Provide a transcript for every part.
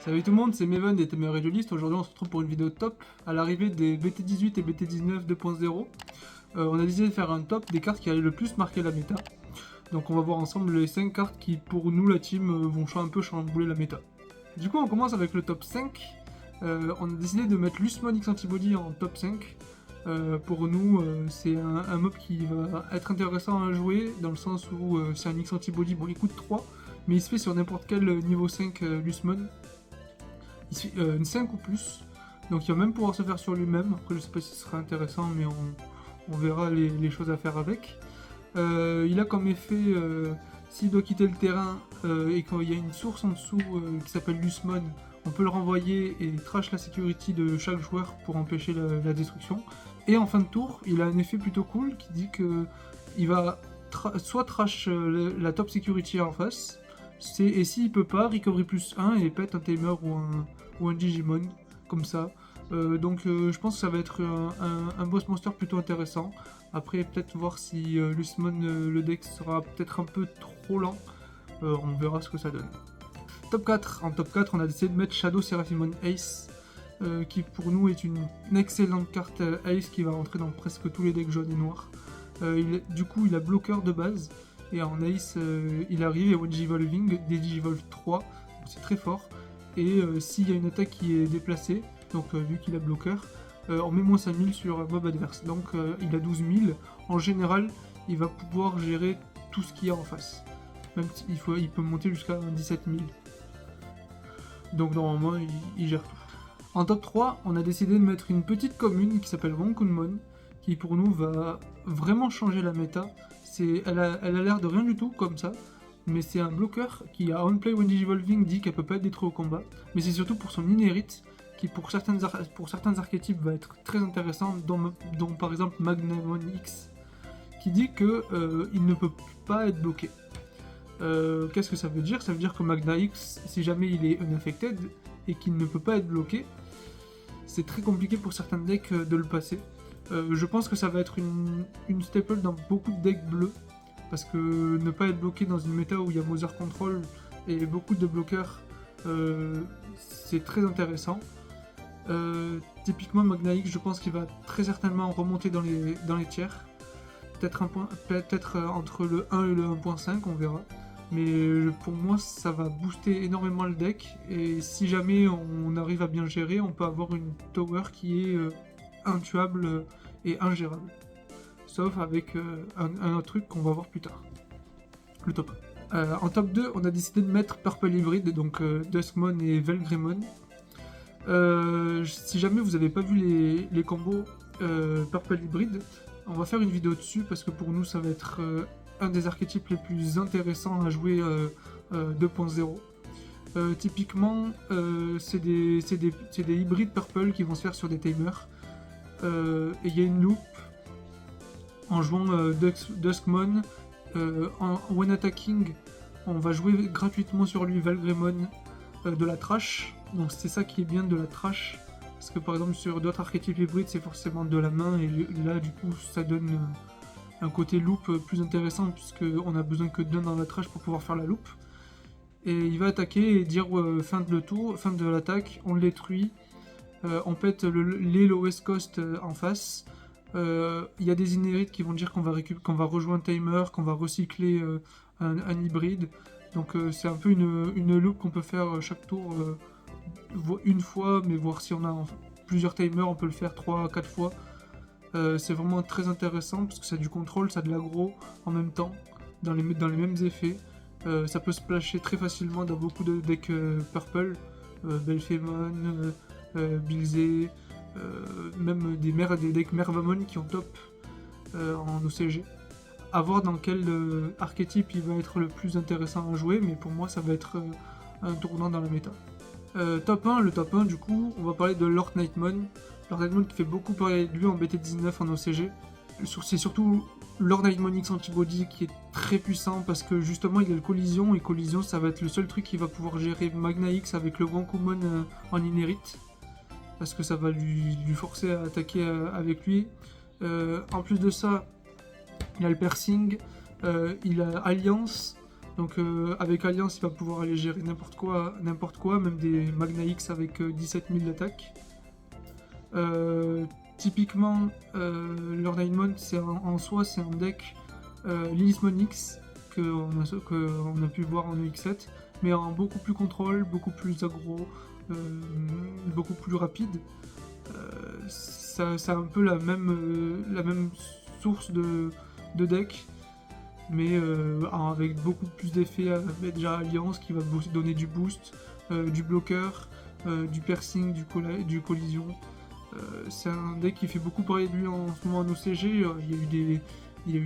Salut tout le monde, c'est Meven des Temer Duelist. Aujourd'hui on se retrouve pour une vidéo top à l'arrivée des BT18 et BT19 2.0. On a décidé de faire un top des cartes qui allaient le plus marquer la méta. Donc on va voir ensemble les 5 cartes qui pour nous la team vont un peu chambouler la méta. Du coup on commence avec le top 5. On a décidé de mettre Lusmon X Antibody en top 5. Pour nous c'est un mob qui va être intéressant à jouer dans le sens où c'est un X Antibody, bon il coûte 3 mais il se fait sur n'importe quel niveau 5 Lusmon. Une 5 ou plus, donc il va même pouvoir se faire sur lui-même. Après je sais pas si ce sera intéressant mais on verra les choses à faire avec. Il a comme effet, s'il doit quitter le terrain et qu'il y a une source en dessous qui s'appelle Lusmon, on peut le renvoyer et trash la security de chaque joueur pour empêcher la destruction. Et en fin de tour, il a un effet plutôt cool qui dit que il va soit trash la top security en face, et s'il peut pas, recovery plus 1 et pète un timer ou un Digimon, comme ça. Donc je pense que ça va être un boss monster plutôt intéressant. Après peut-être voir si Lusmon, le deck sera peut-être un peu trop lent. On verra ce que ça donne. Top 4. En top 4 on a décidé de mettre Shadow Seraphimon Ace, qui pour nous est une excellente carte Ace qui va rentrer dans presque tous les decks jaunes et noirs. Du coup il a bloqueur de base. Et en Ace, il arrive, il y a One Digivolving, des Digivolve 3, c'est très fort. Et s'il y a une attaque qui est déplacée, donc vu qu'il a bloqueur, on met moins 5000 sur un mob adverse. Donc il a 12 000. En général, il va pouvoir gérer tout ce qu'il y a en face. Même il peut monter jusqu'à 17 000. Donc normalement, il gère tout. En top 3, on a décidé de mettre une petite commune qui s'appelle Wonkunmon, qui pour nous va vraiment changer la méta. Elle a l'air de rien du tout comme ça, mais c'est un bloqueur qui a on play when digivolving dit qu'elle peut pas être détruite au combat, mais c'est surtout pour son inherit qui pour certains archétypes va être très intéressant, dont par exemple Magnamon X, qui dit que il ne peut pas être bloqué. Qu'est-ce que ça veut dire? Ça veut dire que Magna X, si jamais il est unaffected et qu'il ne peut pas être bloqué, c'est très compliqué pour certains decks de le passer. Je pense que ça va être une staple dans beaucoup de decks bleus, parce que ne pas être bloqué dans une méta où il y a Mother Control et beaucoup de bloqueurs, c'est très intéressant. Typiquement Magna X, je pense qu'il va très certainement remonter dans les tiers, peut-être entre le 1 et le 1.5, on verra. Mais pour moi ça va booster énormément le deck, et si jamais on arrive à bien gérer, on peut avoir une tower qui est intuable et ingérable. Sauf avec un autre truc qu'on va voir plus tard. Le top 1. En top 2, on a décidé de mettre Purple Hybrid, donc Duskmon et Velgrimon. Si jamais vous n'avez pas vu les combos Purple Hybrid, on va faire une vidéo dessus parce que pour nous ça va être un des archétypes les plus intéressants à jouer 2.0. Typiquement, c'est des hybrides Purple qui vont se faire sur des timers. Et il y a une loupe en jouant Duskmon. When attacking, on va jouer gratuitement sur lui Velgrimon de la trash. Donc c'est ça qui est bien de la trash, parce que par exemple sur d'autres archétypes hybrides c'est forcément de la main, et là du coup ça donne un côté loop plus intéressant, puisqu'on a besoin que d'un dans la trash pour pouvoir faire la loupe. Et il va attaquer et dire fin de l'attaque, on le détruit. On pète les lowest cost en face. Il y a des inherits qui vont dire qu'on va rejoindre timer, qu'on va recycler un hybride. Donc c'est un peu une loop qu'on peut faire chaque tour une fois, mais voir si on a plusieurs timers, on peut le faire 3-4 fois. C'est vraiment très intéressant parce que ça a du contrôle, ça a de l'aggro en même temps, dans les mêmes effets. Ça peut splasher très facilement dans beaucoup de decks purple, Belphemon, Bilzé, même des decks Mervamon qui ont top en OCG. A voir dans quel archétype il va être le plus intéressant à jouer, mais pour moi ça va être un tournant dans la méta. Top 1, le top 1 du coup, on va parler de Lord Nightmon. Lord Nightmon qui fait beaucoup parler de lui en BT19 en OCG. C'est surtout Lord Nightmon X Antibody qui est très puissant parce que justement il a le collision, et collision ça va être le seul truc qui va pouvoir gérer Magna X avec le Wonkumon en inherit, parce que ça va lui forcer à attaquer avec lui. En plus de ça, il a le piercing, il a Alliance, Donc avec Alliance, il va pouvoir aller gérer n'importe quoi, même des Magna X avec 17 000 d'attaque. Typiquement, Lord Nightmon, en soi, c'est un deck Lilithmon X qu'on a pu voir en EX7, mais en beaucoup plus contrôle, beaucoup plus aggro, beaucoup plus rapide. C'est un peu la même source de deck, mais avec beaucoup plus d'effets. Déjà Alliance qui va donner du boost, du bloqueur, du piercing, du collision. C'est un deck qui fait beaucoup parler de lui en ce moment en OCG. Il y a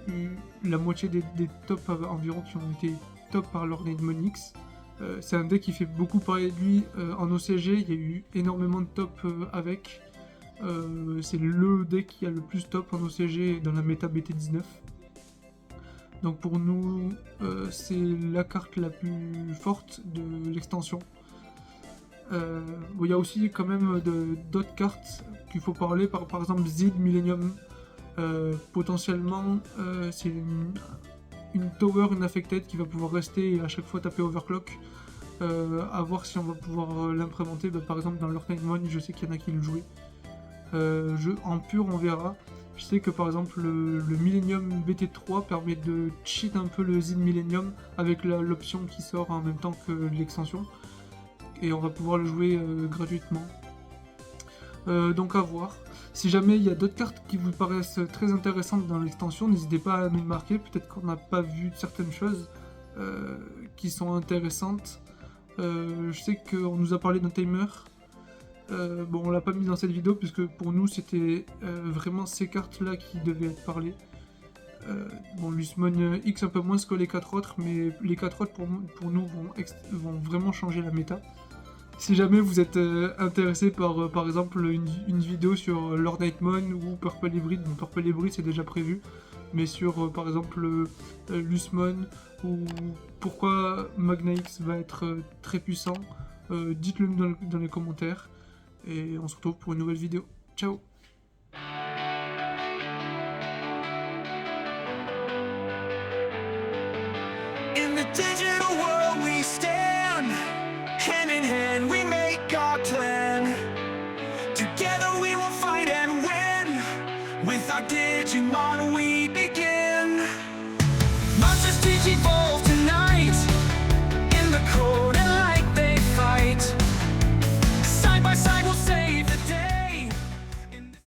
eu la moitié des tops environ qui ont été top par Lord Nightmon X. C'est un deck qui fait beaucoup parler de lui en OCG. Il y a eu énormément de tops avec. C'est le deck qui a le plus top en OCG dans la méta BT19. Donc pour nous, c'est la carte la plus forte de l'extension. Il y a aussi quand même d'autres cartes qu'il faut parler, par exemple Zid Millennium. Potentiellement, c'est une tower unaffected qui va pouvoir rester et à chaque fois taper overclock. À voir si on va pouvoir l'implémenter. Par exemple, dans Lord Nightmon, je sais qu'il y en a qui le jouaient. En pur, on verra. Je sais que par exemple, le Millennium BT3 permet de cheat un peu le Zid Millennium avec l'option qui sort en même temps que l'extension. Et on va pouvoir le jouer gratuitement. Donc à voir. Si jamais il y a d'autres cartes qui vous paraissent très intéressantes dans l'extension, n'hésitez pas à nous le marquer. Peut-être qu'on n'a pas vu certaines choses qui sont intéressantes. Je sais qu'on nous a parlé d'un timer. Bon, on l'a pas mis dans cette vidéo puisque pour nous c'était vraiment ces cartes là qui devaient être parlées. Bon, Lilithmon X un peu moins que les 4 autres, mais les 4 autres pour nous vont vraiment changer la méta. Si jamais vous êtes intéressé par exemple une vidéo sur Lord Nightmon ou Purple Hybrid, bon Purple Hybrid c'est déjà prévu, mais sur par exemple Lilithmon ou pourquoi Magna X va être très puissant, dites-le dans les commentaires et on se retrouve pour une nouvelle vidéo. Ciao. In the digital world we stand, hand in hand we make our plan. Together we will fight and win, with our Digimon we begin. Monsters Digivolve.